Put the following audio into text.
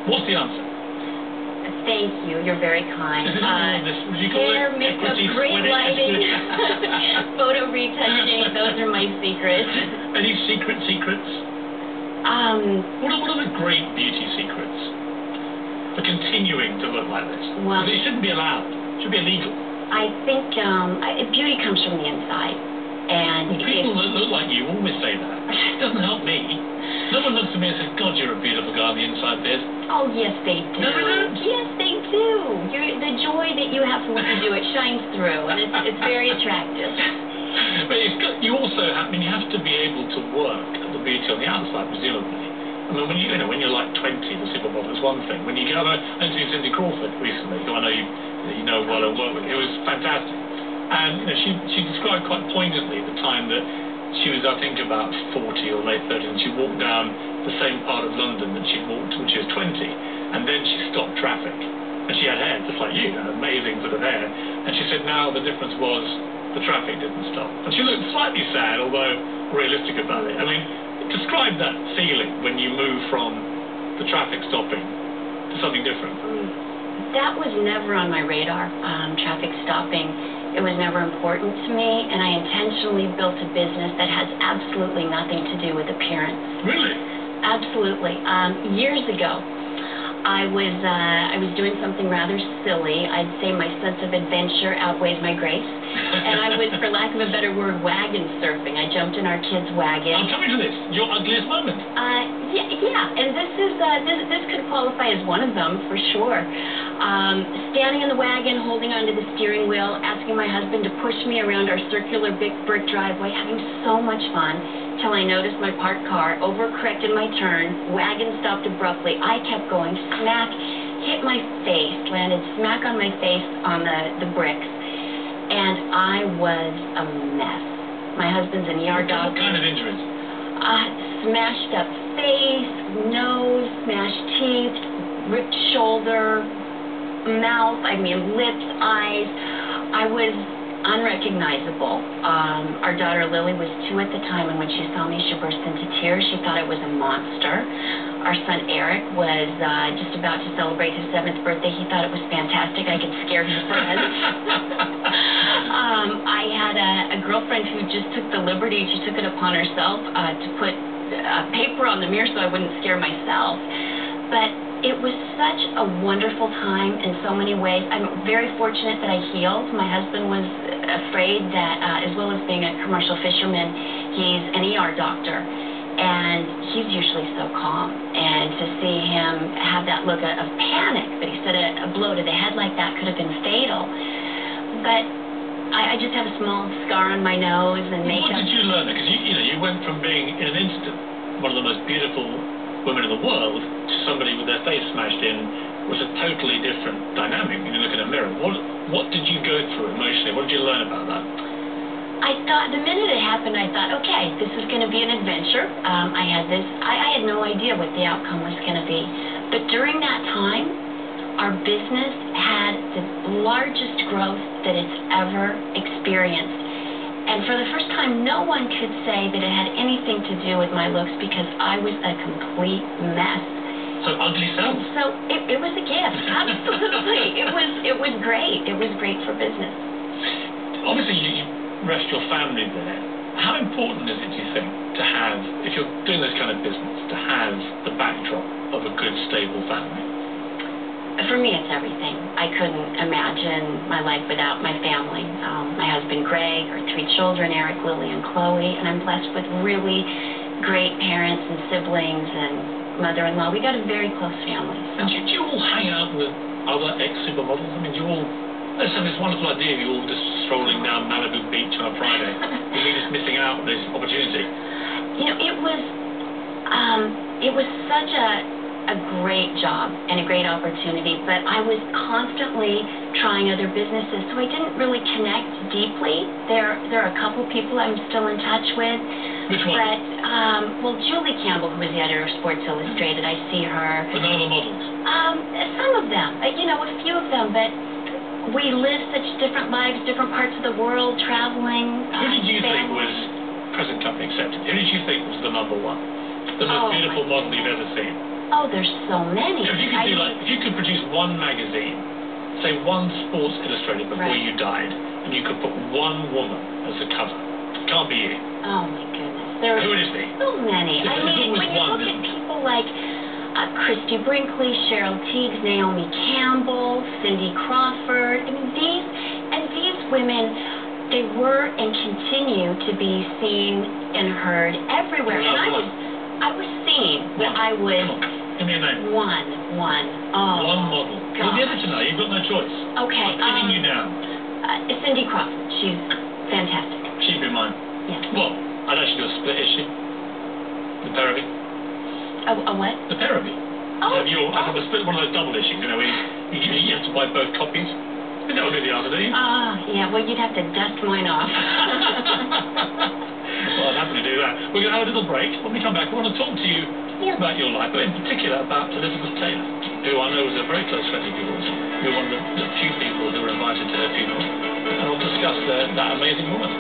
What's the answer? Thank you. You're very kind. Hair, makeup, great lighting, photo retouching. Those are my secrets. Any secrets? What are the great beauty secrets for continuing to look like this? Well, it shouldn't be allowed. It should be illegal. I think beauty comes from the inside. And people that look like you always say that. It doesn't help me. No one looks at me and says, God, you're a beautiful guy on the inside, Piers. Oh, yes, they do. No, they don't. Yes, they do. The joy that you have from what you do, it shines through, and it's very attractive. But you also have, you have to be able to work at the beauty on the outside, presumably. I mean, when you're like 20, the supermodel is one thing. When you get, I interviewed Cindy Crawford recently, who I know you know well and work with. It was fantastic. And she described quite poignantly the time that she was, I think, about 40 or late 30s, and she walked down the same part of London that she'd walked when she was 20, and then she stopped traffic. And she had hair, just like you, amazing sort of hair. And she said now the difference was the traffic didn't stop. And she looked slightly sad, although realistic about it. I mean, describe that feeling when you move from the traffic stopping to something different. That was never on my radar, traffic stopping. It was never important to me, and I intentionally built a business that has absolutely nothing to do with appearance. Really? Absolutely. Years ago, I was doing something rather silly. I'd say my sense of adventure outweighs my grace. And I was, for lack of a better word, wagon surfing. I jumped in our kids' wagon. I'm coming to this. Your ugliest moment. Yeah. And this could qualify as one of them, for sure. Standing in the wagon, holding onto the steering wheel, asking my husband to push me around our circular big brick driveway, having so much fun, till I noticed my parked car, overcorrected my turn, wagon stopped abruptly. I kept going, smack, hit my face, landed smack on my face on the bricks, and I was a mess. My husband's an ER doctor. What kind of injuries? Smashed up face, nose, smashed teeth, ripped shoulder, mouth, lips, eyes. I was unrecognizable. Our daughter Lily was 2 at the time, and when she saw me, she burst into tears. She thought I was a monster. Our son Eric was just about to celebrate his 7th birthday. He thought it was fantastic. I could scare his friends. I had a girlfriend who just took the liberty, she took it upon herself to put paper on the mirror so I wouldn't scare myself. But it was such a wonderful time in so many ways. I'm very fortunate that I healed. My husband was afraid that, as well as being a commercial fisherman, he's an ER doctor. And he's usually so calm. And to see him have that look of panic, but he said a blow to the head like that could have been fatal. But I just have a small scar on my nose and makeup. What did you learn? Because you went from being, in an instant, one of the most beautiful women in the world to somebody with their face smashed in was a totally different dynamic when you look in a mirror. What did you go through emotionally? What did you learn about that? I thought, the minute it happened, I thought, okay, this is going to be an adventure. I had no idea what the outcome was going to be. But during that time, our business had the largest growth that it's ever experienced. And for the first time, no one could say that it had anything to do with my looks because I was a complete mess. So ugly self. So it was a gift. Absolutely. It was great. It was great for business. Obviously, you rest your family there. How important is it, do you think, to have, if you're doing this kind of business, to have the backdrop of a good, stable family? For me, it's everything. I couldn't imagine my life without my family. My husband, Greg, our 3 children, Eric, Lily, and Chloe, and I'm blessed with really great parents and siblings and mother-in-law. We got a very close family. So. And do you all hang out with other ex-supermodels? I mean, do you all... Let's have this wonderful idea of you all just strolling down Malibu Beach on a Friday. You're just missing out on this opportunity. It was such a great job and a great opportunity, but I was constantly trying other businesses, so I didn't really connect deeply. There are a couple people I'm still in touch with. Which one? But, Julie Campbell, who was the editor of Sports Illustrated, I see her. But none of the models? Some of them, a few of them, but we live such different lives, different parts of the world, traveling. Who did you think was, present company accepted, who did you think was the #1? The most beautiful model you've ever seen? Oh, there's so many. If you could if you could produce one magazine, say one Sports Illustrated before you died, and you could put one woman as the cover, can't be you. Oh my goodness, there are Who would it be? so many. I mean, when you one, look at people like Christy Brinkley, Cheryl Teagues, Naomi Campbell, Cindy Crawford, I mean, these women, they were and continue to be seen and heard everywhere. And I was seen when I was give me a name. one. Oh, one model. You'll be able to know. You've got no choice. Okay. I'm pinning you down. Cindy Crawford. She's fantastic. She'd be mine. Yeah. Well, I'd actually do a split issue. The pair of you. A what? The pair of you. Oh. I'd have a split, one of those double issues, where you have to buy both copies. But that would be the answer, don't you? Yeah. Well, you'd have to dust mine off. Well, I'd happily do that. We're going to have a little break. When we come back, we want to talk to you more about your life, but in particular about Elizabeth Taylor, who I know was a very close friend of yours. You're one of the few people who were invited to her funeral. And we'll discuss that amazing woman.